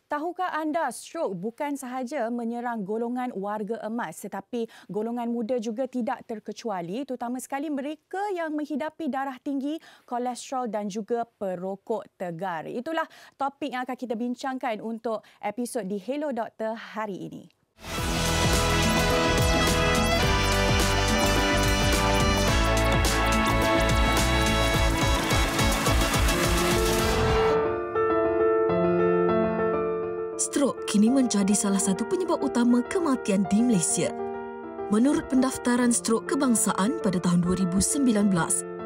Tahukah anda strok bukan sahaja menyerang golongan warga emas tetapi golongan muda juga tidak terkecuali, terutama sekali mereka yang menghidapi darah tinggi, kolesterol dan juga perokok tegar. Itulah topik yang akan kita bincangkan untuk episod di Hello Doktor hari ini. Strok kini menjadi salah satu penyebab utama kematian di Malaysia. Menurut pendaftaran strok kebangsaan pada tahun 2019,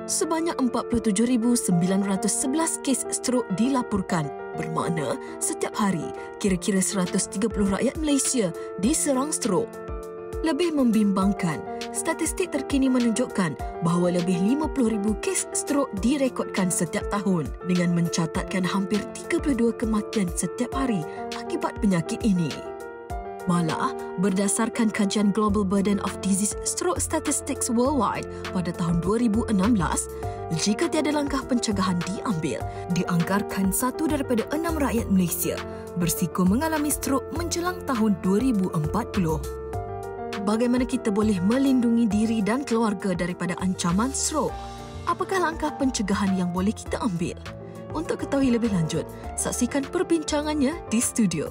sebanyak 47,911 kes strok dilaporkan. Bermakna setiap hari kira-kira 130 rakyat Malaysia diserang strok. Lebih membimbangkan, statistik terkini menunjukkan bahawa lebih 50,000 kes strok direkodkan setiap tahun dengan mencatatkan hampir 32 kematian setiap hari akibat penyakit ini. Malah, berdasarkan kajian Global Burden of Disease Stroke Statistics Worldwide pada tahun 2016, jika tiada langkah pencegahan diambil, dianggarkan 1 daripada 6 rakyat Malaysia berisiko mengalami strok menjelang tahun 2040. Bagaimana kita boleh melindungi diri dan keluarga daripada ancaman strok? Apakah langkah pencegahan yang boleh kita ambil? Untuk ketahui lebih lanjut, saksikan perbincangannya di studio.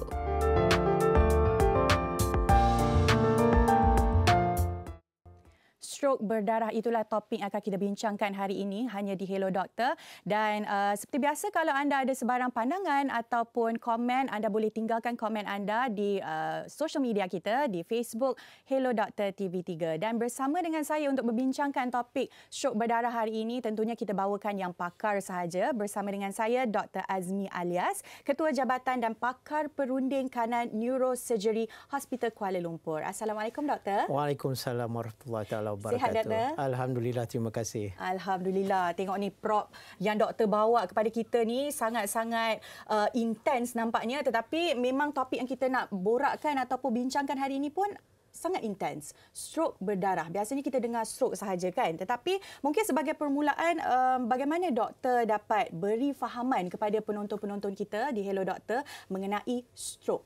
Strok berdarah itulah topik yang akan kita bincangkan hari ini hanya di Hello Doktor. Dan seperti biasa, kalau anda ada sebarang pandangan ataupun komen, anda boleh tinggalkan komen anda di social media kita di Facebook Hello Doktor TV3. Dan bersama dengan saya untuk membincangkan topik strok berdarah hari ini, tentunya kita bawakan yang pakar sahaja. Bersama dengan saya Dr. Azmi Alias, Ketua Jabatan dan Pakar Perunding Kanan Neurosurgery Hospital Kuala Lumpur. Assalamualaikum Doktor. Waalaikumsalam warahmatullahi wabarakatuh. Sihat, Doktor? Alhamdulillah, terima kasih. Alhamdulillah. Tengok ni prop yang doktor bawa kepada kita ni sangat-sangat intens nampaknya. Tetapi memang topik yang kita nak borakkan ataupun bincangkan hari ini pun sangat intens. Strok berdarah. Biasanya kita dengar strok sahaja kan. Tetapi mungkin sebagai permulaan, bagaimana doktor dapat beri fahaman kepada penonton-penonton kita di Hello Doktor mengenai strok?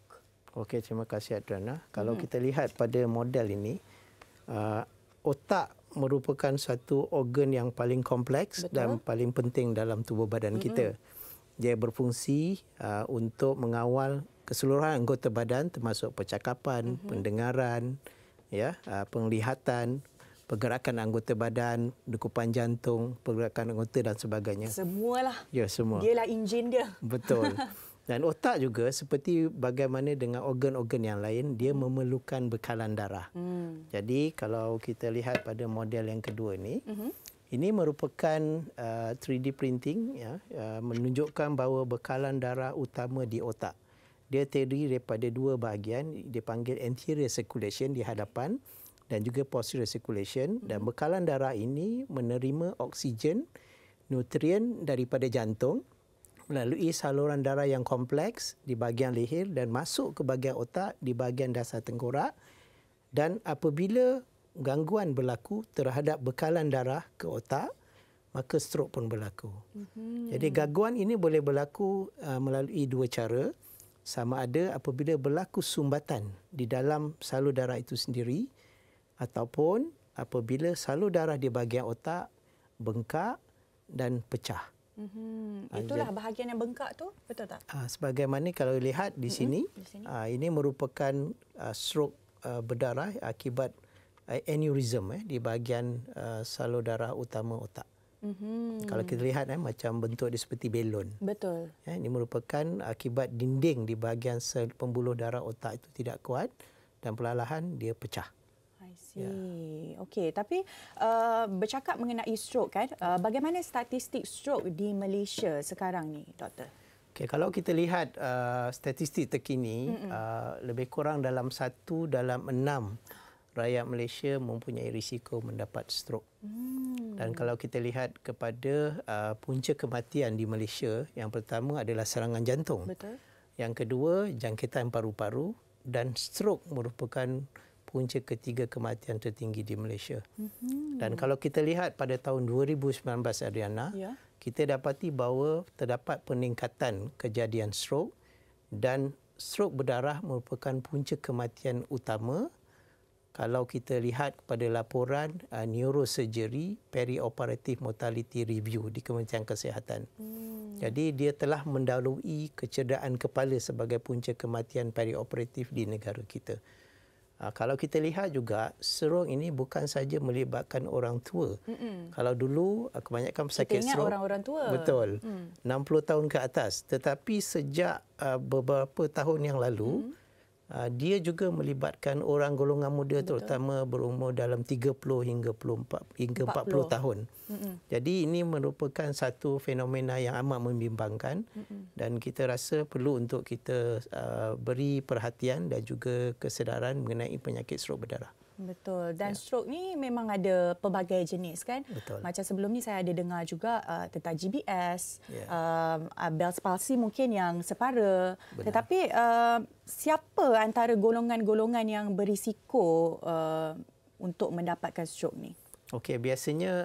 Okey, terima kasih Adriana. Kalau kita lihat pada model ini, otak merupakan satu organ yang paling kompleks. Betul. Dan paling penting dalam tubuh badan kita. Dia berfungsi untuk mengawal keseluruhan anggota badan termasuk percakapan, pendengaran, penglihatan, pergerakan anggota badan, degupan jantung, pergerakan anggota dan sebagainya. Semualah. Ya, semua. Dialah enjin dia. Betul. Dan otak juga seperti bagaimana dengan organ-organ yang lain, dia memerlukan bekalan darah. Jadi kalau kita lihat pada model yang kedua ini, ini merupakan 3D printing, menunjukkan bahawa bekalan darah utama di otak. Dia terdiri daripada dua bahagian, dipanggil anterior circulation di hadapan dan juga posterior circulation. Dan bekalan darah ini menerima oksigen, nutrien daripada jantung, melalui saluran darah yang kompleks di bahagian leher dan masuk ke bahagian otak di bahagian dasar tengkorak. Dan apabila gangguan berlaku terhadap bekalan darah ke otak, maka strok pun berlaku. Jadi gangguan ini boleh berlaku melalui dua cara. Sama ada apabila berlaku sumbatan di dalam salur darah itu sendiri ataupun apabila salur darah di bahagian otak bengkak dan pecah. Itulah bahagian yang bengkak tu, betul tak? Sebagaimana kalau lihat di sini, ini merupakan strok berdarah akibat aneurism di bahagian salur darah utama otak. Kalau kita lihat macam bentuk dia seperti belon. Betul. Ini merupakan akibat dinding di bahagian sel pembuluh darah otak itu tidak kuat dan perlahan dia pecah. Okey, tapi bercakap mengenai strok kan, bagaimana statistik strok di Malaysia sekarang ni, doktor? Okey, kalau kita lihat statistik terkini, lebih kurang dalam 1 dalam 6 rakyat Malaysia mempunyai risiko mendapat strok. Dan kalau kita lihat kepada punca kematian di Malaysia, yang pertama adalah serangan jantung. Betul. Yang kedua, jangkitan paru-paru, dan strok merupakan punca ketiga kematian tertinggi di Malaysia. Dan kalau kita lihat pada tahun 2019, Adriana, kita dapati bahawa terdapat peningkatan kejadian strok dan strok berdarah merupakan punca kematian utama kalau kita lihat kepada laporan neurosurgery perioperative mortality review di Kementerian Kesihatan. Jadi dia telah mendahului kecederaan kepala sebagai punca kematian perioperatif di negara kita. Kalau kita lihat juga, stroke ini bukan saja melibatkan orang tua. Kalau dulu kebanyakan pesakit stroke orang-orang tua. Betul. 60 tahun ke atas. Tetapi sejak beberapa tahun yang lalu, dia juga melibatkan orang golongan muda. Betul. Terutama berumur dalam 30 hingga 40 tahun. Jadi ini merupakan satu fenomena yang amat membimbangkan dan kita rasa perlu untuk kita beri perhatian dan juga kesedaran mengenai penyakit strok berdarah. Betul. Dan stroke ni memang ada pelbagai jenis kan. Betul. Macam sebelum ni saya ada dengar juga tentang GBS, Bell's palsy mungkin yang separa. Benar. Tetapi siapa antara golongan-golongan yang berisiko untuk mendapatkan stroke ni? Okey, biasanya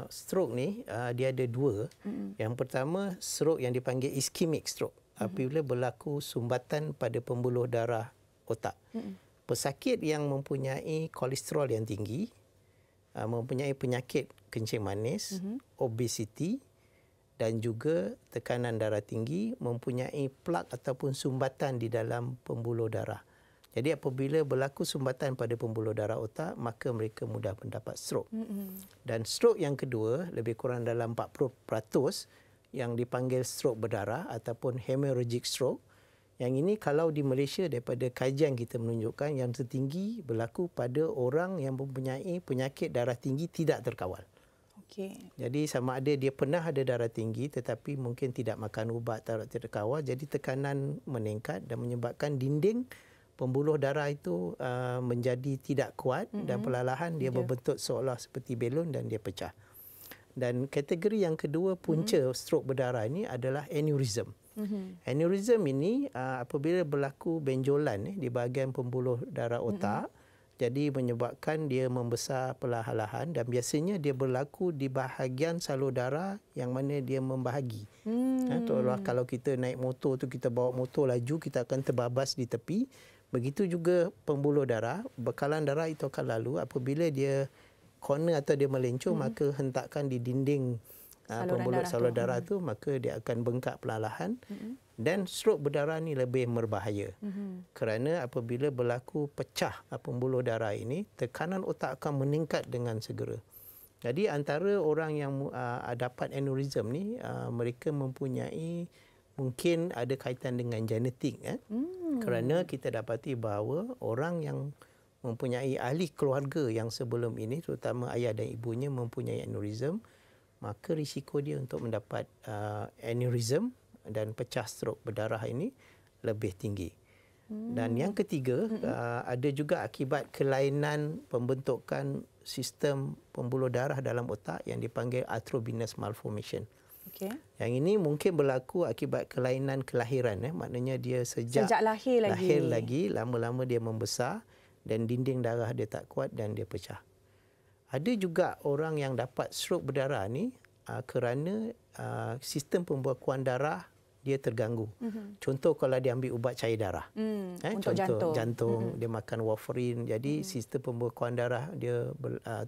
stroke ni dia ada dua. Yang pertama, stroke yang dipanggil ischemic stroke. Apabila berlaku sumbatan pada pembuluh darah otak. Pesakit yang mempunyai kolesterol yang tinggi, mempunyai penyakit kencing manis, obesiti dan juga tekanan darah tinggi, mempunyai plak ataupun sumbatan di dalam pembuluh darah. Jadi apabila berlaku sumbatan pada pembuluh darah otak, maka mereka mudah mendapat stroke. Dan stroke yang kedua, lebih kurang dalam 40% yang dipanggil stroke berdarah ataupun hemorrhagic stroke. Yang ini kalau di Malaysia daripada kajian kita menunjukkan yang tertinggi berlaku pada orang yang mempunyai penyakit darah tinggi tidak terkawal. Okey. Jadi sama ada dia pernah ada darah tinggi tetapi mungkin tidak makan ubat tidak terkawal, jadi tekanan meningkat dan menyebabkan dinding pembuluh darah itu menjadi tidak kuat dan perlahan dia berbentuk seolah seperti belon dan dia pecah. Dan kategori yang kedua punca stroke berdarah ini adalah aneurism. Aneurism ini apabila berlaku benjolan di bahagian pembuluh darah otak, jadi menyebabkan dia membesar perlahan-lahan dan biasanya dia berlaku di bahagian salur darah yang mana dia membahagi. Kalau kita naik motor tu, kita bawa motor laju, kita akan terbabas di tepi. Begitu juga pembuluh darah, bekalan darah itu akan lalu apabila dia corner atau dia melencong, maka hentakan di dinding pembuluh salur darah tu, maka dia akan bengkak perlahan. Dan stroke berdarah ni lebih berbahaya. Kerana apabila berlaku pecah pembuluh darah ini, tekanan otak akan meningkat dengan segera. Jadi antara orang yang dapat aneurism ni, mereka mempunyai mungkin ada kaitan dengan genetik. Kerana kita dapati bahawa orang yang mempunyai ahli keluarga yang sebelum ini, terutama ayah dan ibunya mempunyai aneurism, maka risiko dia untuk mendapat aneurism dan pecah strok berdarah ini lebih tinggi. Dan yang ketiga, ada juga akibat kelainan pembentukan sistem pembuluh darah dalam otak yang dipanggil arteriovenous malformation. Okay. Yang ini mungkin berlaku akibat kelainan kelahiran. Maknanya dia sejak lahir lagi, lama-lama dia membesar dan dinding darah dia tak kuat dan dia pecah. Ada juga orang yang dapat stroke berdarah ni kerana sistem pembekuan darah dia terganggu. Contoh kalau dia ambil ubat cair darah. Untuk jantung dia makan warfarin, jadi sistem pembekuan darah dia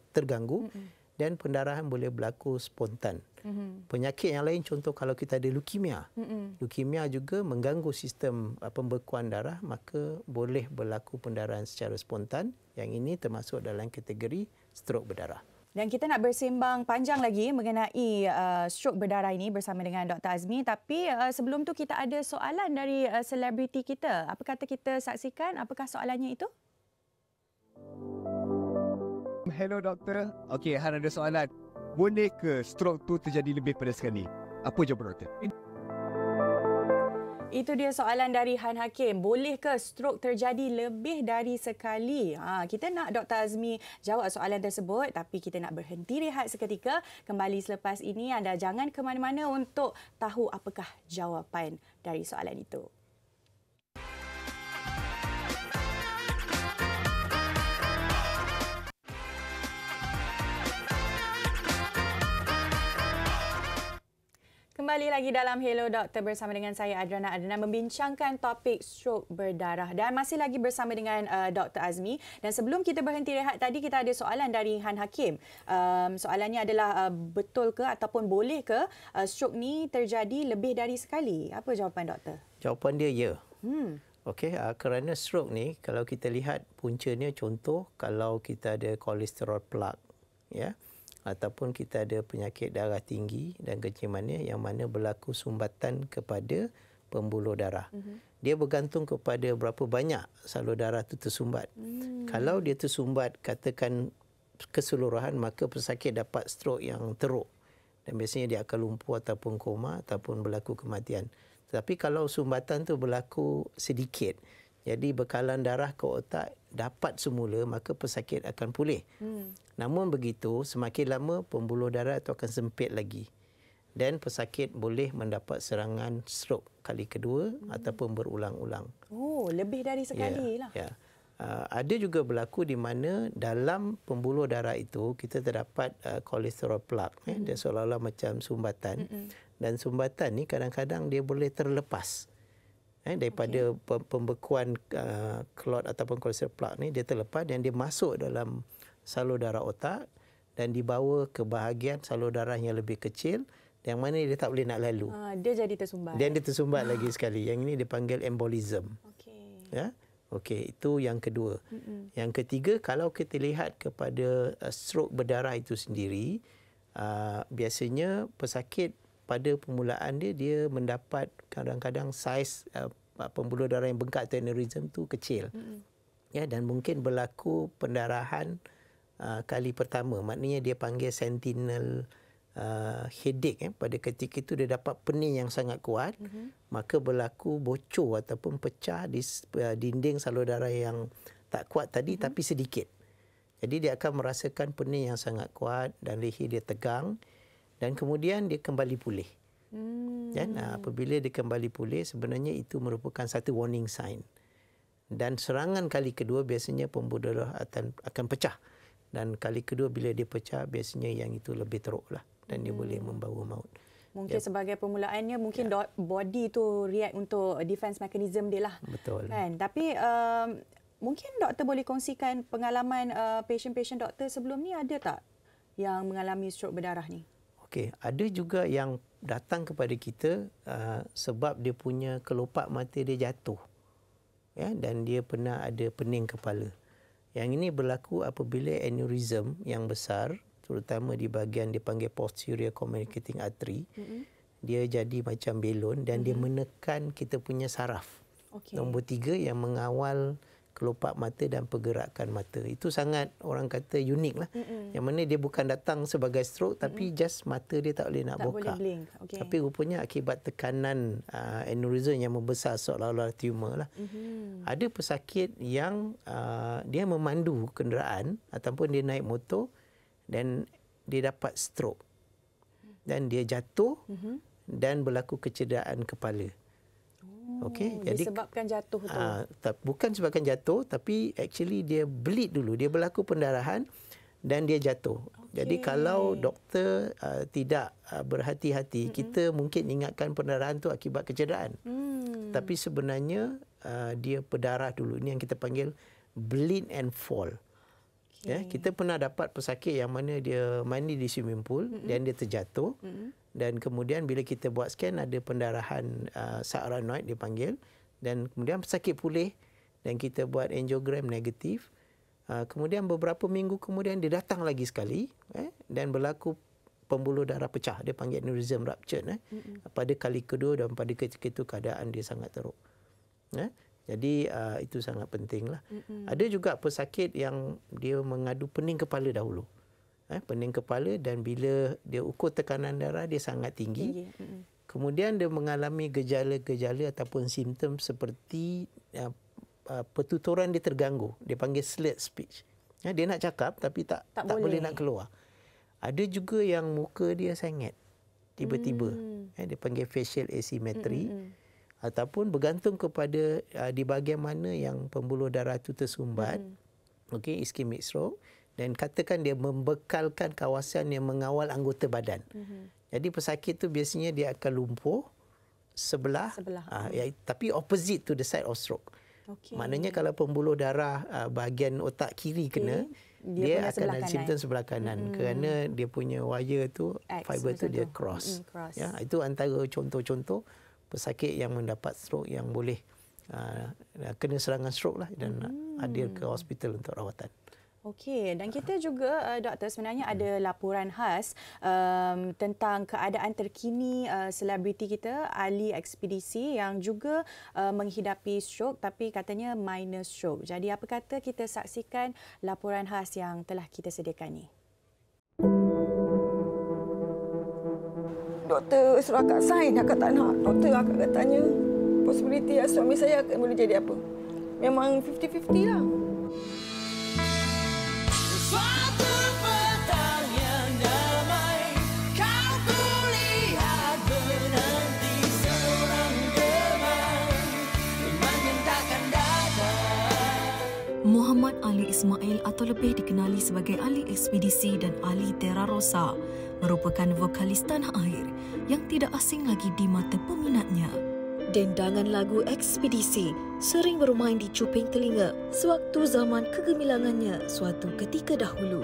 terganggu dan pendarahan boleh berlaku spontan. Penyakit yang lain, contoh kalau kita ada leukemia. Leukemia juga mengganggu sistem pembekuan darah, maka boleh berlaku pendarahan secara spontan. Yang ini termasuk dalam kategori stroke berdarah. Dan kita nak bersembang panjang lagi mengenai stroke berdarah ini bersama dengan Dr. Azmi. Tapi sebelum tu kita ada soalan dari selebriti kita. Apa kata kita saksikan? Apakah soalannya itu? Hello doktor. Okey, Han ada soalan. Boleh ke stroke tu terjadi lebih pada sekali? Apa jawapan doktor? Itu dia soalan dari Han Hakim. Boleh ke stroke terjadi lebih dari sekali? Kita nak Dr. Azmi jawab soalan tersebut, tapi kita nak berhenti rehat seketika. Kembali selepas ini, anda jangan ke mana-mana untuk tahu apakah jawapan dari soalan itu. kembali lagi dalam Hello Doktor bersama dengan saya Adrana Adnan membincangkan topik stroke berdarah dan masih lagi bersama dengan Dr. Azmi. Dan sebelum kita berhenti rehat tadi, kita ada soalan dari Han Hakim. Soalannya adalah betul ke ataupun boleh ke stroke ni terjadi lebih dari sekali? Apa jawapan doktor? Jawapan dia ya. Okey, kerana stroke ni kalau kita lihat puncanya, contoh kalau kita ada kolesterol plaque, ya, ataupun kita ada penyakit darah tinggi dan kencing manis yang mana berlaku sumbatan kepada pembuluh darah. Dia bergantung kepada berapa banyak salur darah itu tersumbat. Kalau dia tersumbat katakan keseluruhan, maka pesakit dapat stroke yang teruk dan biasanya dia akan lumpuh ataupun koma ataupun berlaku kematian. Tetapi kalau sumbatan tu berlaku sedikit, jadi bekalan darah ke otak dapat semula, maka pesakit akan pulih. Namun begitu, semakin lama pembuluh darah itu akan sempit lagi. Dan pesakit boleh mendapat serangan stroke kali kedua ataupun berulang-ulang. Oh, lebih dari sekali lah. Ya. Ada juga berlaku di mana dalam pembuluh darah itu kita terdapat kolesterol plaque. Dia seolah-olah macam sumbatan. Dan sumbatan ni kadang-kadang dia boleh terlepas. Daripada pembekuan klot ataupun kolesterol plaque ni, dia terlepas dan dia masuk dalam salur darah otak dan dibawa ke bahagian salur darah yang lebih kecil yang mana dia tak boleh nak lalu. Dia jadi tersumbat. Dan dia tersumbat lagi sekali. Yang ini dipanggil embolism. Ya. Okey, itu yang kedua. Yang ketiga, kalau kita lihat kepada stroke berdarah itu sendiri, biasanya pesakit pada permulaan dia mendapat kadang-kadang saiz pembuluh darah yang bengkak atau aneurysm tu kecil. Ya, dan mungkin berlaku pendarahan kali pertama. Maknanya dia panggil sentinel headache. Pada ketika itu dia dapat pening yang sangat kuat, maka berlaku bocor ataupun pecah di dinding salur darah yang tak kuat tadi tapi sedikit. Jadi dia akan merasakan pening yang sangat kuat dan leher dia tegang. Dan kemudian dia kembali pulih. Dan apabila dia kembali pulih, sebenarnya itu merupakan satu warning sign. Dan serangan kali kedua biasanya pembuluh darah akan pecah. Dan kali kedua bila dia pecah, biasanya yang itu lebih teruk lah. Dan dia boleh membawa maut. Mungkin sebagai permulaannya, mungkin body tu react untuk defense mechanism dia lah. Betul. Kan? Tapi mungkin doktor boleh kongsikan pengalaman patient-patient doktor sebelum ni ada tak yang mengalami stroke berdarah ni? Okey, ada juga yang datang kepada kita sebab dia punya kelopak mata dia jatuh. Ya, dan dia pernah ada pening kepala. Yang ini berlaku apabila aneurysm yang besar, terutama di bahagian dipanggil posterior communicating artery, dia jadi macam belon dan dia menekan kita punya saraf. Nombor 3 yang mengawal kelopak mata dan pergerakan mata. Itu sangat orang kata unik lah. Yang mana dia bukan datang sebagai stroke tapi just mata dia tak boleh nak buka. Tapi rupanya akibat tekanan aneurysm yang membesar seolah-olah tumor lah. Ada pesakit yang dia memandu kenderaan ataupun dia naik motor dan dia dapat stroke. Dan dia jatuh dan berlaku kecederaan kepala. Okey, jadi disebabkan jatuh tu. Bukan sebabkan jatuh tapi actually dia bleed dulu, dia berlaku pendarahan dan dia jatuh. Jadi kalau doktor tidak berhati-hati, kita mungkin ingatkan pendarahan tu akibat kecederaan. Tapi sebenarnya dia berdarah dulu. Ini yang kita panggil bleed and fall. Ya, kita pernah dapat pesakit yang mana dia mandi di swimming pool dan dia terjatuh. Dan kemudian bila kita buat scan ada pendarahan subarachnoid dipanggil dan kemudian pesakit pulih dan kita buat angiogram negatif. Kemudian beberapa minggu kemudian dia datang lagi sekali dan berlaku pembuluh darah pecah. Dia panggil aneurysm rupture pada kali kedua dan pada ketika itu keadaan dia sangat teruk. Jadi itu sangat penting lah. Ada juga pesakit yang dia mengadu pening kepala dahulu. Pening kepala dan bila dia ukur tekanan darah dia sangat tinggi. Kemudian dia mengalami gejala-gejala ataupun simptom seperti pertuturan dia terganggu. Dia panggil slurred speech. Dia nak cakap tapi tak boleh nak keluar. Ada juga yang muka dia sengit tiba-tiba. Dia panggil facial asymmetry. Ataupun bergantung kepada di bahagian mana yang pembuluh darah itu tersumbat. Okey, ischemic stroke. Dan katakan dia membekalkan kawasan yang mengawal anggota badan. Jadi pesakit tu biasanya dia akan lumpuh sebelah. Tapi opposite to the side of stroke. Maknanya kalau pembuluh darah bahagian otak kiri kena, dia akan ada simptom sebelah kanan kerana dia punya wire tu, fiber tu dia cross. Ya, itu antara contoh-contoh pesakit yang mendapat stroke yang boleh kena serangan stroke lah dan hadir ke hospital untuk rawatan. Okey, dan kita juga doktor sebenarnya ada laporan khas tentang keadaan terkini selebriti kita Ali Ekspedisi yang juga menghidapi stroke tapi katanya minor stroke. Jadi apa kata kita saksikan laporan khas yang telah kita sediakan ni. Doktor suruh akak sign, akak tak nak. Doktor akak tanya possibility suami saya boleh jadi apa. Memang 50-50 lah. Muhammad Ali Ismail atau lebih dikenali sebagai Ali Ekspedisi dan Ali Terra Rosa merupakan vokalis tanah air yang tidak asing lagi di mata peminatnya. Dendangan lagu Ekspedisi sering bermain di cuping telinga sewaktu zaman kegemilangannya suatu ketika dahulu.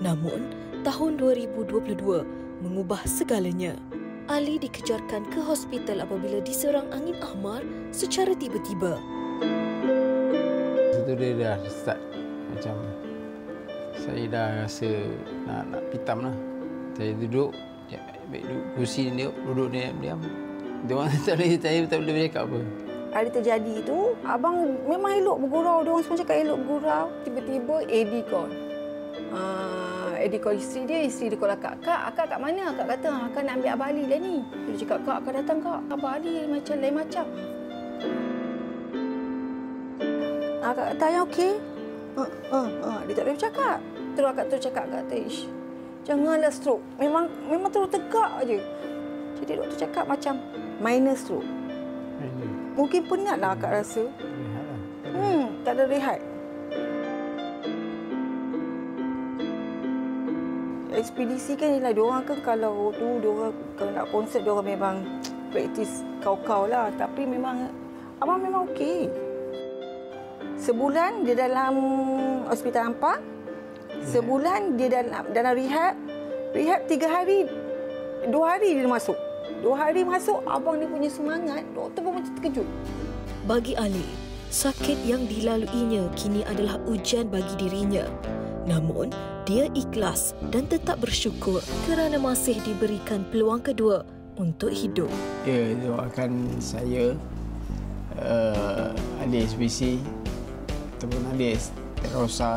Namun, tahun 2022 mengubah segalanya. Ali dikejarkan ke hospital apabila diserang angin ahmar secara tiba-tiba. Itu dia dah start macam saya dah rasa nak pitam lah. Saya duduk, duduk kursi ni, duduk diam. Diorang tak boleh bercakap apa. Hari terjadi tu, abang memang elok bergurau. Diorang semua cakap elok bergurau. Tiba-tiba Eddie call. Eddie call isteri dia call akak. Akak kat mana? Akak kata, akak nak ambil Abang Ali dah ni. Dia cakap, Kak, akak datang Kak. Abang Ali lain macam. Akak kata, yang okey? Dia tak boleh bercakap. Terus akak terus cakap, akak kata, janganlah stroke. Memang terus tegak je. Jadi doktor cakap macam minor stroke. Mungkin penatlah akak rasa. Tak ada rehat. Ekspedisi kan ialah diorang kan kalau nak konsert diorang memang praktis kau-kau lah. Tapi memang abang memang okey. Sebulan dia dalam hospital Ampang. Sebulan dia dalam rehab. Rehab 3 hari. 2 hari dia masuk. 2 hari masuk, abang dia punya semangat. Doktor pun macam terkejut. Bagi Ali, sakit yang dilaluinya kini adalah ujian bagi dirinya. Namun, dia ikhlas dan tetap bersyukur kerana masih diberikan peluang kedua untuk hidup. Ya, doakan saya, Ali Ekspedisi ataupun Ali Terra Rosa,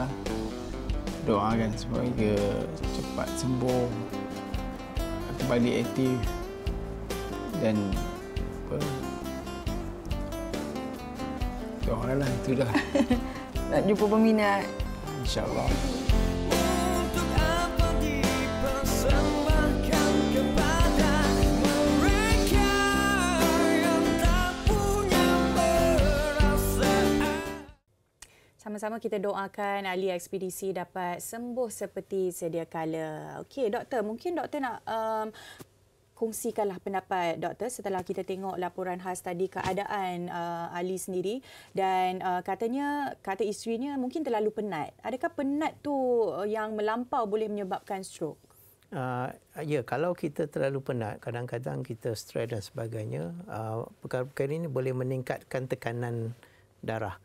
doakan supaya cepat sembuh, kembali aktif dan doalah itu dah. Nak jumpa peminat. InsyaAllah. Sama-sama kita doakan Ali Ekspedisi dapat sembuh seperti sedia kala. Okey, doktor, mungkin doktor nak kongsikanlah pendapat doktor setelah kita tengok laporan khas tadi keadaan Ali sendiri dan kata isterinya mungkin terlalu penat. Adakah penat tu yang melampau boleh menyebabkan stroke? Ya, kalau kita terlalu penat, kadang-kadang kita stres dan sebagainya, perkara-perkara ini boleh meningkatkan tekanan darah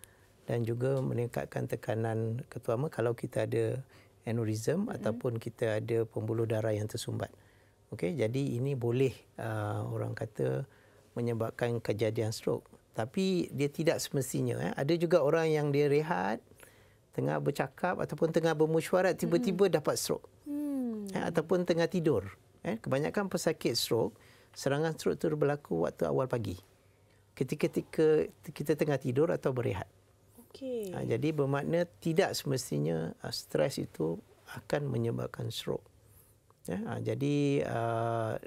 dan juga meningkatkan tekanan terutama kalau kita ada aneurism ataupun kita ada pembuluh darah yang tersumbat. Okey, jadi ini boleh orang kata menyebabkan kejadian stroke. Tapi dia tidak semestinya. Ada juga orang yang dia rehat, tengah bercakap ataupun tengah bermesyuarat tiba-tiba dapat stroke. Ataupun tengah tidur. Kebanyakan pesakit stroke, serangan stroke itu berlaku waktu awal pagi. Ketika kita tengah tidur atau berehat. Okay. Jadi bermakna tidak semestinya stres itu akan menyebabkan stroke. Jadi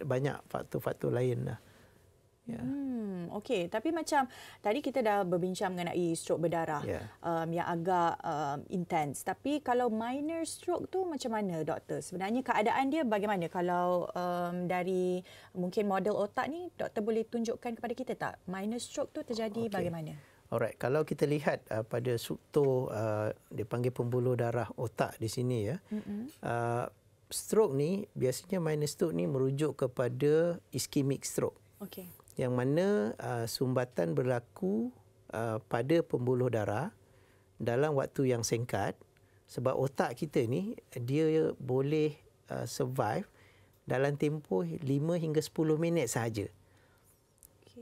banyak faktor-faktor lain lah Ya. Okey, tapi macam tadi kita dah berbincang mengenai stroke berdarah yang agak intens. Tapi kalau minor stroke tu macam mana, doktor? Sebenarnya keadaan dia bagaimana? Kalau dari mungkin model otak ni, doktor boleh tunjukkan kepada kita tak? Minor stroke tu terjadi bagaimana? Alright, kalau kita lihat pada struktur dipanggil pembuluh darah otak di sini ya. Stroke ni biasanya minor stroke ni merujuk kepada ischemic stroke. Okey. Yang mana sumbatan berlaku pada pembuluh darah dalam waktu yang singkat, sebab otak kita ni dia boleh survive dalam tempoh 5 hingga 10 minit sahaja.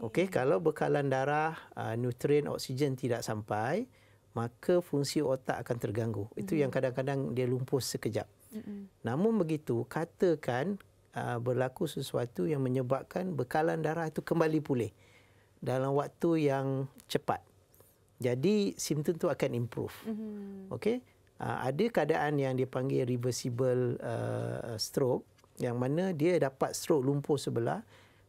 Okey, kalau bekalan darah, nutrien, oksigen tidak sampai, maka fungsi otak akan terganggu. Itu yang kadang-kadang dia lumpuh sekejap. Namun begitu, katakan berlaku sesuatu yang menyebabkan bekalan darah itu kembali pulih dalam waktu yang cepat. Jadi simptom itu akan improve. Okey, ada keadaan yang dipanggil reversible stroke, yang mana dia dapat stroke lumpuh sebelah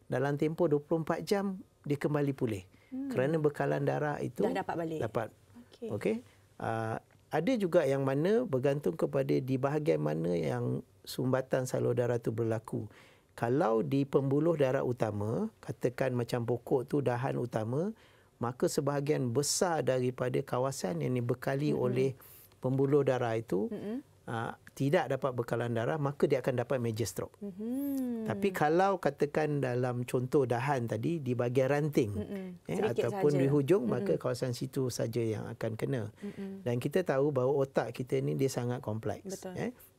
dalam tempoh 24 jam dia kembali pulih. Kerana bekalan darah itu dah dapat balik. Okey. Ada juga yang mana bergantung kepada di bahagian mana yang sumbatan salur darah itu berlaku. Kalau di pembuluh darah utama, katakan macam pokok tu dahan utama, maka sebahagian besar daripada kawasan yang dibekali oleh pembuluh darah itu tidak dapat bekalan darah, maka dia akan dapat major stroke. Tapi kalau katakan dalam contoh dahan tadi di bahagian ranting ataupun di hujung, maka kawasan situ saja yang akan kena. Dan kita tahu bahawa otak kita ni dia sangat kompleks.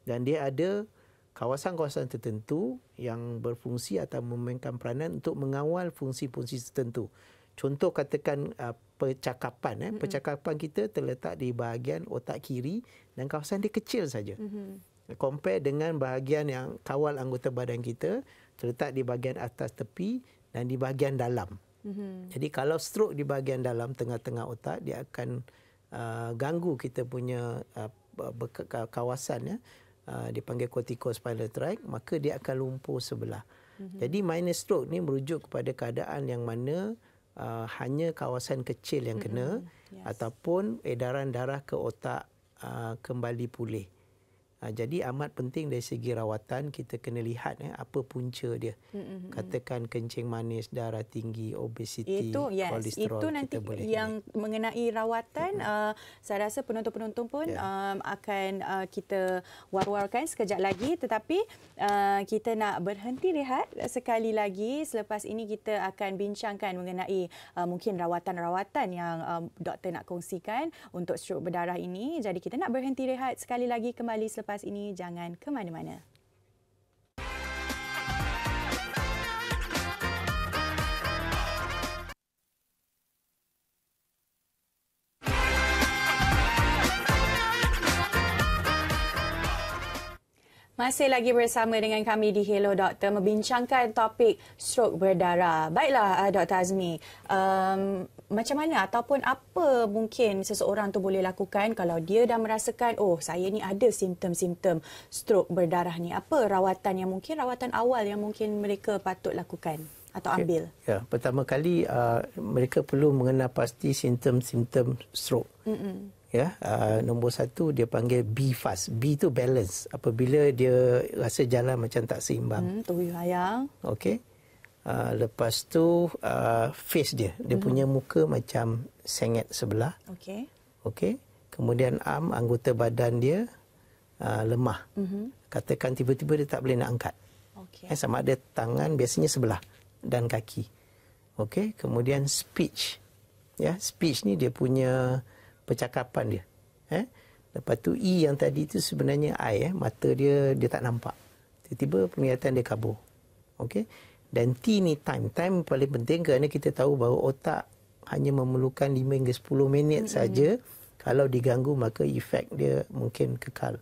Dan dia ada kawasan-kawasan tertentu yang berfungsi atau memainkan peranan untuk mengawal fungsi-fungsi tertentu. Contoh katakan percakapan. Percakapan kita terletak di bahagian otak kiri dan kawasan dia kecil saja. Compare dengan bahagian yang kawal anggota badan kita terletak di bahagian atas tepi dan di bahagian dalam. Jadi kalau stroke di bahagian dalam tengah-tengah otak, dia akan ganggu kita punya kawasan dipanggil corticospinal tract, maka dia akan lumpuh sebelah. Jadi minor stroke ni merujuk kepada keadaan yang mana hanya kawasan kecil yang kena ataupun edaran darah ke otak kembali pulih. Jadi amat penting dari segi rawatan kita kena lihat apa punca dia. Katakan kencing manis, darah tinggi, obesiti, kolesterol. Itu nanti kita yang mengenai rawatan, saya rasa penonton-penonton pun akan kita war-warkan sekejap lagi. Tetapi kita nak berhenti rehat sekali lagi. Selepas ini kita akan bincangkan mengenai mungkin rawatan-rawatan yang doktor nak kongsikan untuk stroke berdarah ini. Jadi kita nak berhenti rehat sekali lagi, kembali selepas ini, jangan ke mana-mana. Masih lagi bersama dengan kami di Hello Doktor membincangkan topik stroke berdarah. Baiklah Dr. Azmi, macam mana ataupun apa mungkin seseorang tu boleh lakukan kalau dia dah merasakan, oh saya ni ada simptom-simptom stroke berdarah ni. Apa rawatan awal yang mungkin mereka patut lakukan atau ambil? Ya, pertama kali mereka perlu mengenal pasti simptom-simptom stroke. Ya, nombor satu dia panggil B fast. B tu balance. Apabila dia rasa jalan macam tak seimbang. Tubuh hayang. Okey. Lepas tu face dia punya muka macam sengit sebelah. Okey. Okey. Kemudian anggota badan dia lemah. Katakan tiba-tiba dia tak boleh nak angkat. Okey. Sama ada tangan biasanya sebelah dan kaki. Okey. Kemudian speech. Ya, speech ni dia punya percakapan dia. Lepas tu E yang tadi tu sebenarnya eye, mata dia tak nampak. Tiba-tiba penglihatan dia kabur. Okey. Dan T ni time. Time paling penting kerana kita tahu bahawa otak hanya memerlukan 5 hingga 10 minit saja. Kalau diganggu maka efek dia mungkin kekal.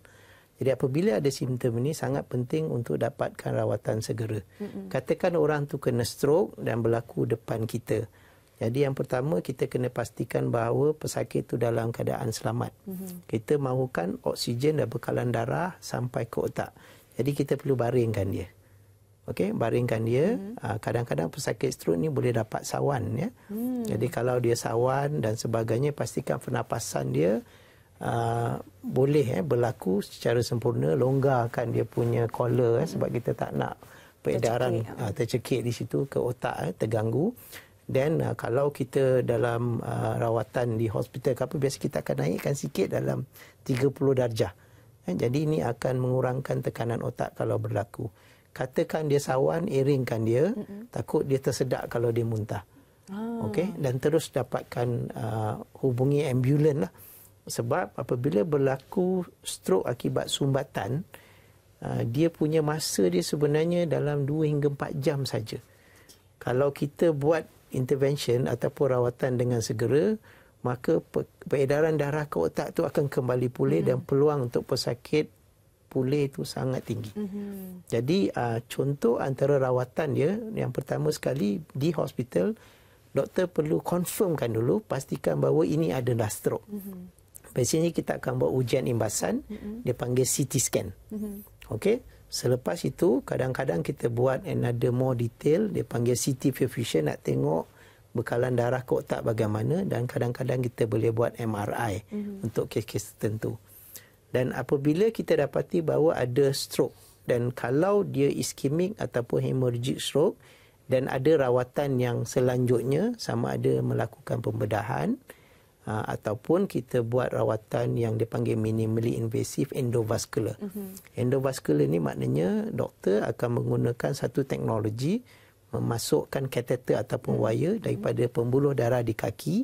Jadi apabila ada simptom ini sangat penting untuk dapatkan rawatan segera. Katakan orang tu kena stroke dan berlaku depan kita. Jadi yang pertama kita kena pastikan bahawa pesakit itu dalam keadaan selamat. Kita mahukan oksigen dan bekalan darah sampai ke otak. Jadi kita perlu baringkan dia. Okey, baringkan dia. Kadang-kadang pesakit strok ni boleh dapat sawan ya. Jadi kalau dia sawan dan sebagainya, pastikan pernafasan dia boleh berlaku secara sempurna. Longgarkan dia punya collar sebab kita tak nak peredaran tercekik di situ ke otak terganggu. Dan kalau kita dalam rawatan di hospital ke apa, biasa kita akan naikkan sikit dalam 30 darjah. Jadi ini akan mengurangkan tekanan otak kalau berlaku. Katakan dia sawan, iringkan dia, takut dia tersedak kalau dia muntah. Okey, dan terus dapatkan hubungi ambulan lah. Sebab apabila berlaku strok akibat sumbatan, dia punya masa dia sebenarnya dalam 2 hingga 4 jam saja. Kalau kita buat intervention ataupun rawatan dengan segera, maka peredaran darah ke otak tu akan kembali pulih dan peluang untuk pesakit pulih itu sangat tinggi. Jadi contoh antara rawatan dia, yang pertama sekali di hospital, doktor perlu confirmkan dulu, pastikan bahawa ini adalah stroke. Biasanya kita akan buat ujian imbasan, dia panggil CT scan. Okey, selepas itu kadang-kadang kita buat another more detail, dia panggil CT perfusion, nak tengok bekalan darah ke otak bagaimana, dan kadang-kadang kita boleh buat MRI untuk kes-kes tertentu. Dan apabila kita dapati bahawa ada stroke, dan kalau dia iskemik ataupun hemorrhagic stroke, dan ada rawatan yang selanjutnya, sama ada melakukan pembedahan ataupun kita buat rawatan yang dipanggil minimally invasive endovascular. Endovascular ni maknanya doktor akan menggunakan satu teknologi memasukkan kateter ataupun wire daripada pembuluh darah di kaki,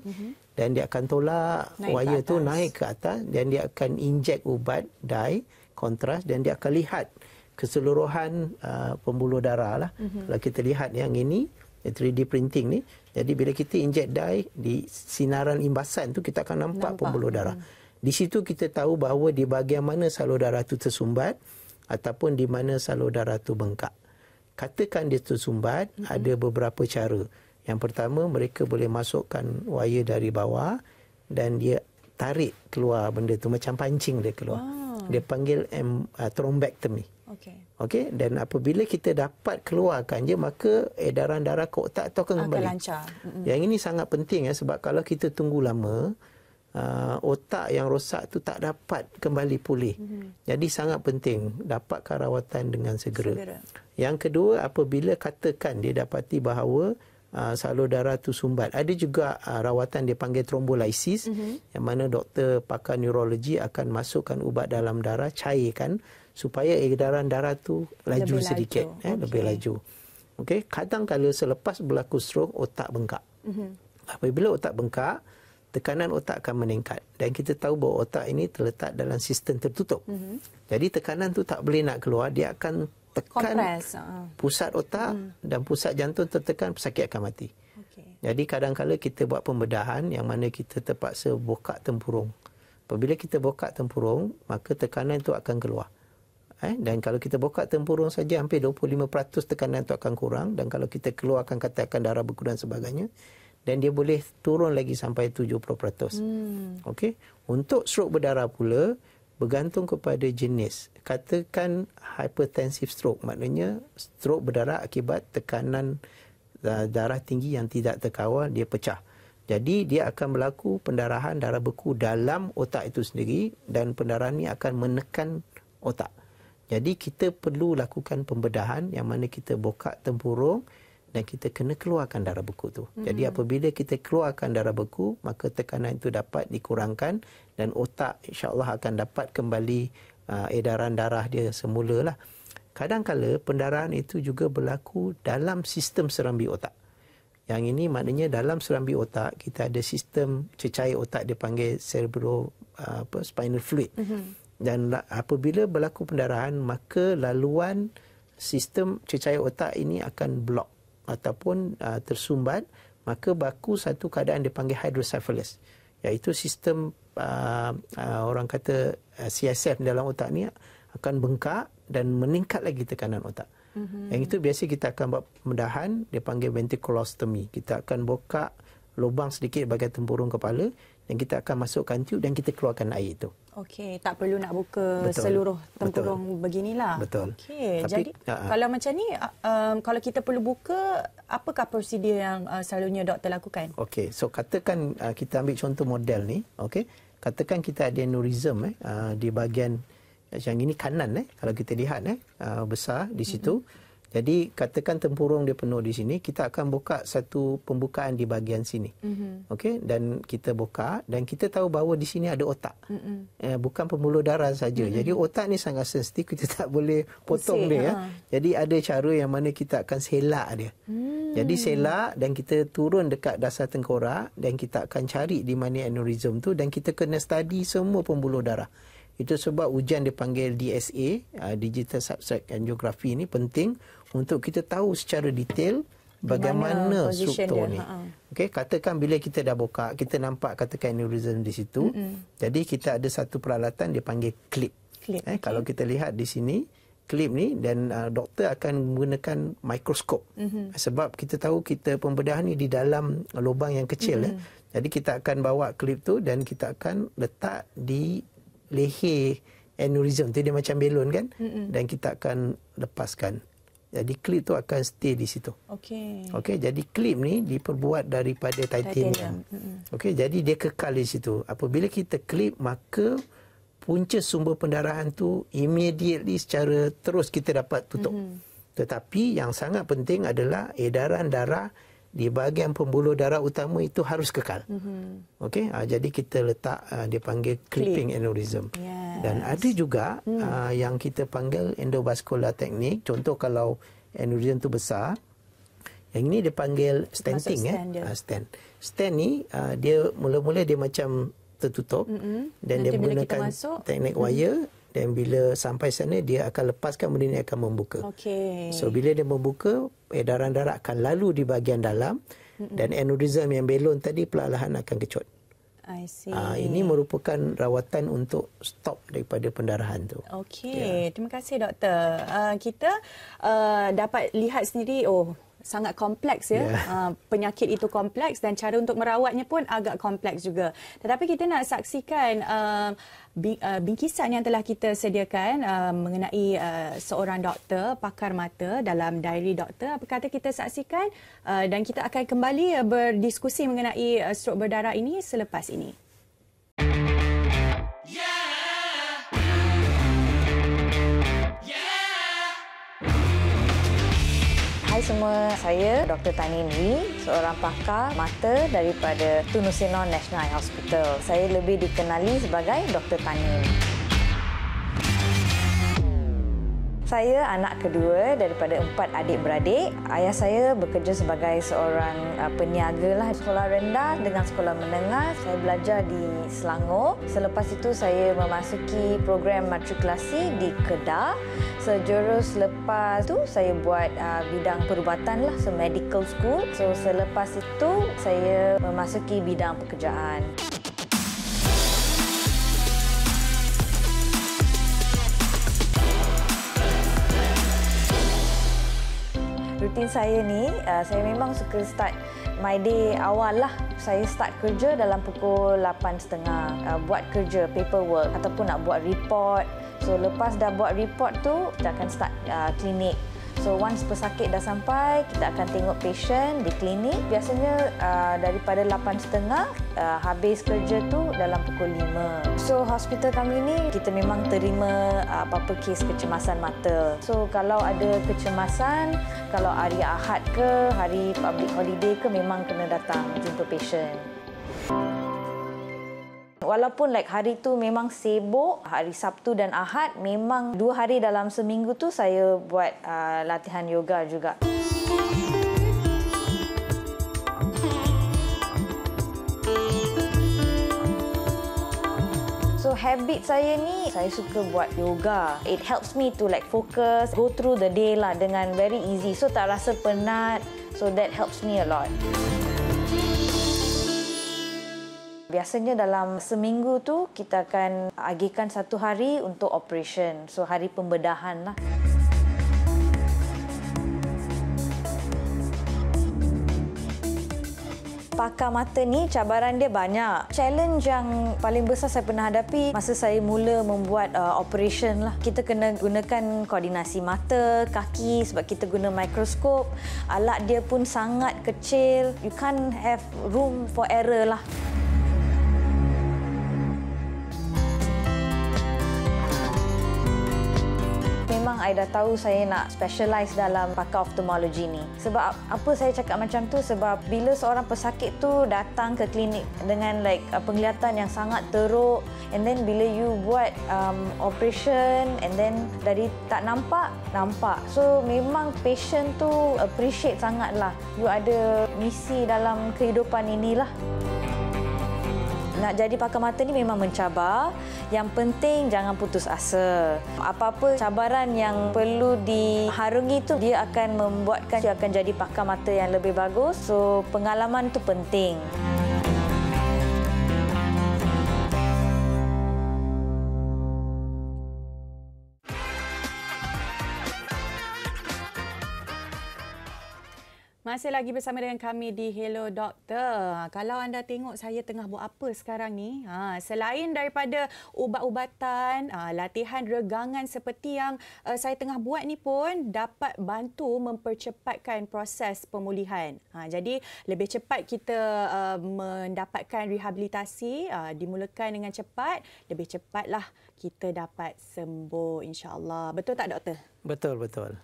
dan dia akan tolak wire tu naik ke atas, dan dia akan injek ubat dye kontras, dan dia akan lihat keseluruhan pembuluh darah lah. Kalau kita lihat yang ini 3D printing ni, jadi bila kita injek dye di sinaran imbasan tu, kita akan nampak pembuluh darah. Di situ kita tahu bahawa di bahagian mana salur darah tu tersumbat ataupun di mana salur darah tu bengkak. Katakan dia tersumbat, ada beberapa cara. Yang pertama, mereka boleh masukkan wire dari bawah dan dia tarik keluar benda tu, macam pancing dia keluar. Dia panggil thrombectomy. Okey, dan apabila kita dapat keluarkan je, maka edaran darah ke otak tu akan kembali lancar. Yang ini sangat penting sebab kalau kita tunggu lama, otak yang rosak tu tak dapat kembali pulih. Jadi sangat penting dapatkan rawatan dengan segera. Yang kedua, apabila katakan dia dapati bahawa salur darah tu sumbat, ada juga rawatan dia panggil thrombolysis, yang mana doktor pakar neurologi akan masukkan ubat dalam darah, cairkan supaya edaran darah tu laju sedikit, lebih laju. Okey, kadang-kala selepas berlaku stroke, otak bengkak. Apabila otak bengkak, tekanan otak akan meningkat, dan kita tahu bahawa otak ini terletak dalam sistem tertutup. Jadi tekanan tu tak boleh nak keluar, dia akan tekan pusat otak dan pusat jantung tertekan, pesakit akan mati. Jadi kadang-kala kita buat pembedahan yang mana kita terpaksa bokak tempurung. Apabila kita bokak tempurung, maka tekanan itu akan keluar. Dan kalau kita bokak tempurung saja, hampir 25% tekanan itu akan kurang, dan kalau kita keluarkan katakan darah beku dan sebagainya, dan dia boleh turun lagi sampai 70%. Okey. Untuk stroke berdarah pula, bergantung kepada jenis. Katakan hypertensive stroke, maknanya stroke berdarah akibat tekanan darah tinggi yang tidak terkawal, dia pecah. Jadi dia akan berlaku pendarahan darah beku dalam otak itu sendiri, dan pendarahan ini akan menekan otak. Jadi kita perlu lakukan pembedahan yang mana kita bokak tempurung dan kita kena keluarkan darah beku tu. Jadi apabila kita keluarkan darah beku, maka tekanan itu dapat dikurangkan dan otak insya-Allah akan dapat kembali edaran darah dia semula lah. Kadang-kala pendarahan itu juga berlaku dalam sistem serambi otak. Yang ini maknanya dalam serambi otak kita ada sistem cecair otak, dia panggil spinal fluid. Dan apabila berlaku pendarahan, maka laluan sistem cecair otak ini akan blok ataupun tersumbat, maka berlaku satu keadaan dipanggil hydrocephalus, iaitu sistem orang kata CSF dalam otak ni akan bengkak dan meningkat lagi tekanan otak. Yang itu biasa kita akan buat pembedahan, dia panggil ventriculostomy. Kita akan bokak lubang sedikit bahagian tempurung kepala, dan kita akan masukkan tube dan kita keluarkan air itu. Okey, tak perlu nak buka seluruh tempurung beginilah. Betul. Okey, jadi kalau macam ni, kalau kita perlu buka, apakah prosedur yang selalunya doktor lakukan? Okey, so katakan kita ambil contoh model ni, okey. Katakan kita ada aneurysm di bahagian yang ini kanan kalau kita lihat besar di situ. Jadi katakan tempurung dia penuh di sini, kita akan buka satu pembukaan di bahagian sini. Okey, dan kita buka dan kita tahu bahawa di sini ada otak. Bukan pembuluh darah saja. Jadi otak ni sangat sensitif, kita tak boleh potong dia. Jadi ada cara yang mana kita akan selak dia. Jadi selak dan kita turun dekat dasar tengkorak dan kita akan cari di mana aneurysm tu dan kita kena study semua pembuluh darah. Itu sebab ujian dipanggil DSA, Digital Substrate Angiography ni penting untuk kita tahu secara detail bagaimana struktur ni. Okey, katakan bila kita dah buka, kita nampak katakan aneurysm di situ. Jadi kita ada satu peralatan dipanggil klip. Kalau kita lihat di sini, klip ni dan doktor akan menggunakan mikroskop. Sebab kita tahu kita pembedahan ni di dalam lubang yang kecil. Jadi kita akan bawa klip tu dan kita akan letak di leher aneurysm tu, dia macam belon kan, dan kita akan lepaskan. Jadi klip tu akan stay di situ. Okey, jadi klip ni diperbuat daripada titanium. Okey, jadi dia kekal di situ. Apabila kita klip, maka punca sumber pendarahan tu immediately secara terus kita dapat tutup. Tetapi yang sangat penting adalah edaran darah di bahagian pembuluh darah utama itu harus kekal. Okey, jadi kita letak dia panggil clipping aneurysm. Dan ada juga yang kita panggil endovascular technique. Contoh kalau aneurysm tu besar, yang ini dia panggil stenting. Stent ni dia mula-mula dia macam tertutup dan dia menggunakan teknik wire. Dan bila sampai sana, dia akan lepaskan, benda ini akan membuka. So, bila dia membuka, edaran darah akan lalu di bahagian dalam dan aneurysm yang belon tadi perlahan akan kecut. I see. Ini merupakan rawatan untuk stop daripada pendarahan tu. Okey, terima kasih doktor. Kita dapat lihat sendiri, sangat kompleks penyakit itu kompleks dan cara untuk merawatnya pun agak kompleks juga. Tetapi kita nak saksikan bingkisan yang telah kita sediakan mengenai seorang doktor pakar mata dalam diary doktor. Apa kata kita saksikan dan kita akan kembali berdiskusi mengenai strok berdarah ini selepas ini. Hai semua, saya Dr. Tanin Lee, seorang pakar mata daripada Tun Nusinon National Eye Hospital. Saya lebih dikenali sebagai Dr. Tanin. Saya anak kedua daripada 4 adik-beradik. Ayah saya bekerja sebagai seorang peniaga sekolah rendah dengan sekolah menengah. Saya belajar di Selangor. Selepas itu saya memasuki program matrikulasi di Kedah. Sejurus lepas tu saya buat bidang perubatan medical school. So selepas itu saya memasuki bidang pekerjaan. Rutin saya ni, saya memang suka start my day awal lah. Saya start kerja dalam pukul 8.30. Buat kerja, paperwork ataupun nak buat report. So, lepas dah buat report tu, kita akan start klinik. So, once pesakit dah sampai, kita akan tengok patient di klinik. Biasanya daripada 8.30, habis kerja tu dalam pukul 5. So, hospital kami ni, kita memang terima apa-apa kes kecemasan mata. So, kalau ada kecemasan, kalau hari Ahad ke, hari public holiday ke, memang kena datang jumpa patient. Walaupun hari tu memang sibuk, hari Sabtu dan Ahad memang 2 hari dalam seminggu tu saya buat latihan yoga juga. So habit saya ni, saya suka buat yoga. It helps me to focus, go through the day dengan very easy. So tak rasa penat. So that helps me a lot. Biasanya dalam seminggu tu kita akan agihkan 1 hari untuk operation. So hari pembedahan lah. pakar mata ni cabaran dia banyak. Challenge yang paling besar saya pernah hadapi masa saya mula membuat operation lah. Kita kena gunakan koordinasi mata, kaki sebab kita guna mikroskop. Alat dia pun sangat kecil. You can't have room for error lah. Memang I dah tahu saya nak specialize dalam pakar ophthalmology ni. Sebab apa saya cakap macam tu? Sebab bila seorang pesakit tu datang ke klinik dengan penglihatan yang sangat teruk, and then bila you buat operation and then dari tak nampak, nampak. So memang patient tu appreciate sangatlah. You ada misi dalam kehidupan inilah. Nak jadi pakar mata ni memang mencabar. Yang penting jangan putus asa. Apa-apa cabaran yang perlu diharungi tu, dia akan membuatkan dia akan jadi pakar mata yang lebih bagus. So pengalaman tu penting. Masih lagi bersama dengan kami di Hello Doktor. Kalau anda tengok saya tengah buat apa sekarang ni, selain daripada ubat-ubatan, latihan regangan seperti yang saya tengah buat ni pun dapat bantu mempercepatkan proses pemulihan. Jadi lebih cepat kita mendapatkan rehabilitasi, dimulakan dengan cepat, lebih cepatlah kita dapat sembuh insya-Allah. Betul tak doktor? Betul, betul.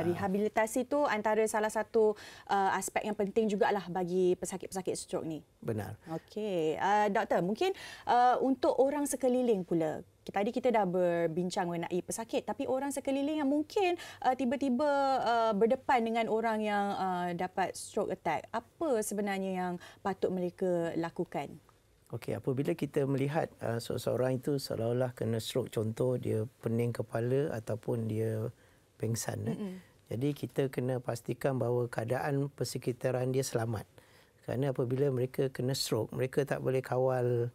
Rehabilitasi tu antara salah satu aspek yang penting jugalah bagi pesakit-pesakit stroke ni. Benar. Okey. Doktor, mungkin untuk orang sekeliling pula. Tadi kita dah berbincang mengenai pesakit, tapi orang sekeliling yang mungkin tiba-tiba berdepan dengan orang yang dapat stroke attack. Apa sebenarnya yang patut mereka lakukan? Okey, apabila kita melihat seseorang itu seolah-olah kena stroke, contoh dia pening kepala ataupun dia pengsan. Jadi kita kena pastikan bahawa keadaan persekitaran dia selamat. Kerana apabila mereka kena stroke, mereka tak boleh kawal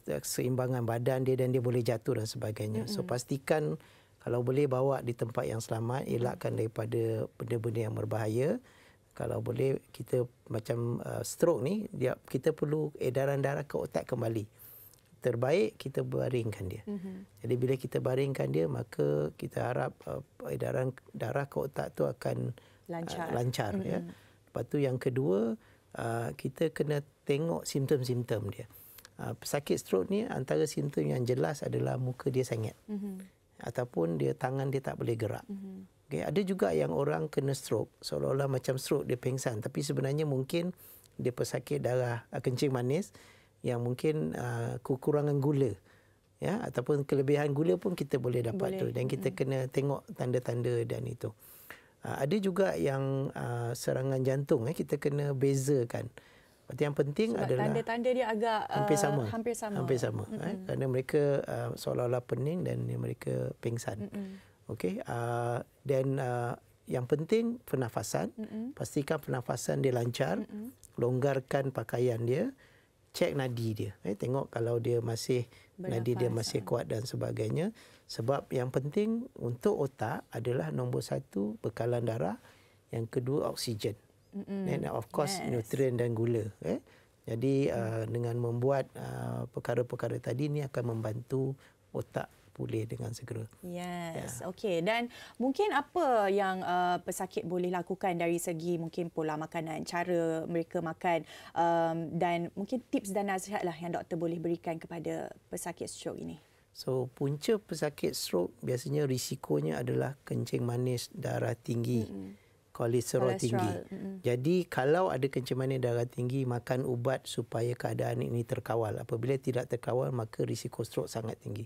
keseimbangan badan dia dan dia boleh jatuh dan sebagainya. So pastikan kalau boleh bawa di tempat yang selamat, elakkan daripada benda-benda yang berbahaya. Kalau boleh kita macam stroke ni, kita perlu edaran darah ke otak kembali. Terbaik kita baringkan dia. Jadi bila kita baringkan dia, maka kita harap edaran darah ke otak tu akan lancar ya. Lepas tu yang kedua, kita kena tengok simptom-simptom dia. Pesakit stroke ni antara simptom yang jelas adalah muka dia sengit. Ataupun tangan dia tak boleh gerak. Okay, ada juga yang orang kena stroke seolah-olah macam stroke dia pengsan, tapi sebenarnya mungkin dia pesakit darah kencing manis yang mungkin kekurangan gula, ya, ataupun kelebihan gula pun kita boleh dapat tu, dan kita kena tengok tanda-tanda dan itu. Ada juga yang serangan jantung, kita kena bezakan. Yang penting sebab adalah tanda-tanda dia agak hampir sama. Kerana mereka seolah-olah pening dan mereka pengsan. Okey, dan yang penting pernafasan. Pastikan pernafasan dia lancar. Longgarkan pakaian dia. Cek nadi dia. Tengok kalau dia masih nadi dia masih kuat dan sebagainya. Sebab yang penting untuk otak adalah nombor 1 bekalan darah, yang kedua oksigen. And of course nutrien dan gula. Jadi dengan membuat perkara-perkara tadi ni akan membantu otak pulih dengan segera. Yes. Okey, dan mungkin apa yang pesakit boleh lakukan dari segi mungkin pola makanan, cara mereka makan, dan mungkin tips dan nasihatlah yang doktor boleh berikan kepada pesakit stroke ini. So punca pesakit stroke biasanya risikonya adalah kencing manis, darah tinggi, kolesterol tinggi. Jadi kalau ada kencing manis, darah tinggi, makan ubat supaya keadaan ini terkawal. Apabila tidak terkawal, maka risiko stroke sangat tinggi.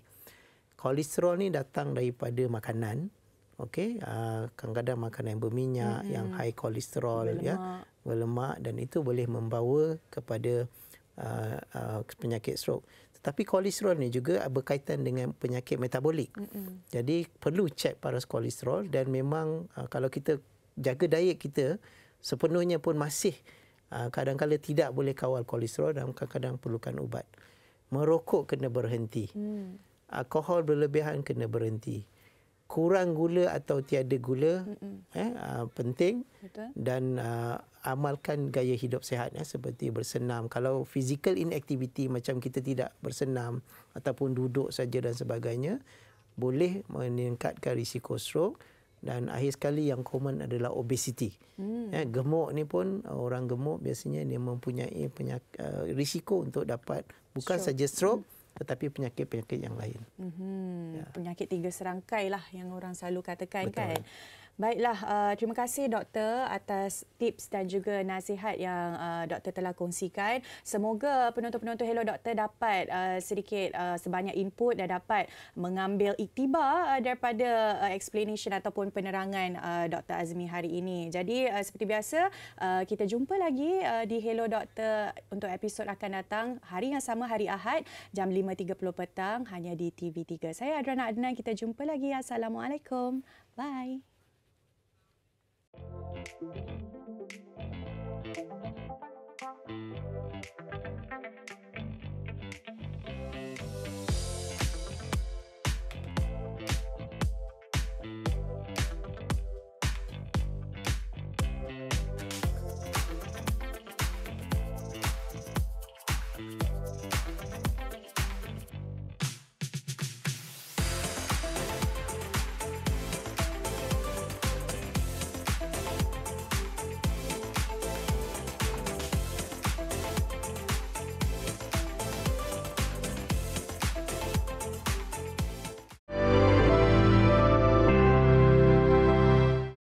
Kolesterol ni datang daripada makanan. Okey, kadang-kadang makanan yang berminyak, yang high kolesterol, berlemak, dan itu boleh membawa kepada penyakit stroke. Tetapi kolesterol ni juga berkaitan dengan penyakit metabolik. Jadi perlu cek paras kolesterol, dan memang kalau kita jaga diet kita sepenuhnya pun masih kadang-kadang tidak boleh kawal kolesterol, dan kadang-kadang perlukan ubat. Merokok kena berhenti. Alkohol berlebihan kena berhenti. Kurang gula atau tiada gula penting. Betul. Dan amalkan gaya hidup sihat seperti bersenam. Kalau physical inactivity macam kita tidak bersenam ataupun duduk saja dan sebagainya, boleh meningkatkan risiko stroke. Dan akhir sekali yang common adalah obesity. Gemuk ni pun, orang gemuk biasanya dia mempunyai risiko untuk dapat bukan saja stroke tetapi penyakit-penyakit yang lain. Penyakit 3 serangkai lah yang orang selalu katakan. Betul. Kan. Baiklah, terima kasih doktor atas tips dan juga nasihat yang doktor telah kongsikan. Semoga penonton-penonton Hello Doktor dapat sedikit sebanyak input dan dapat mengambil iktibar daripada explanation ataupun penerangan Dr. Azmi hari ini. Jadi seperti biasa, kita jumpa lagi di Hello Doktor untuk episod akan datang hari yang sama, hari Ahad jam 5.30 petang hanya di TV3. Saya Adrana Adnan, kita jumpa lagi. Assalamualaikum. Bye. Thank you.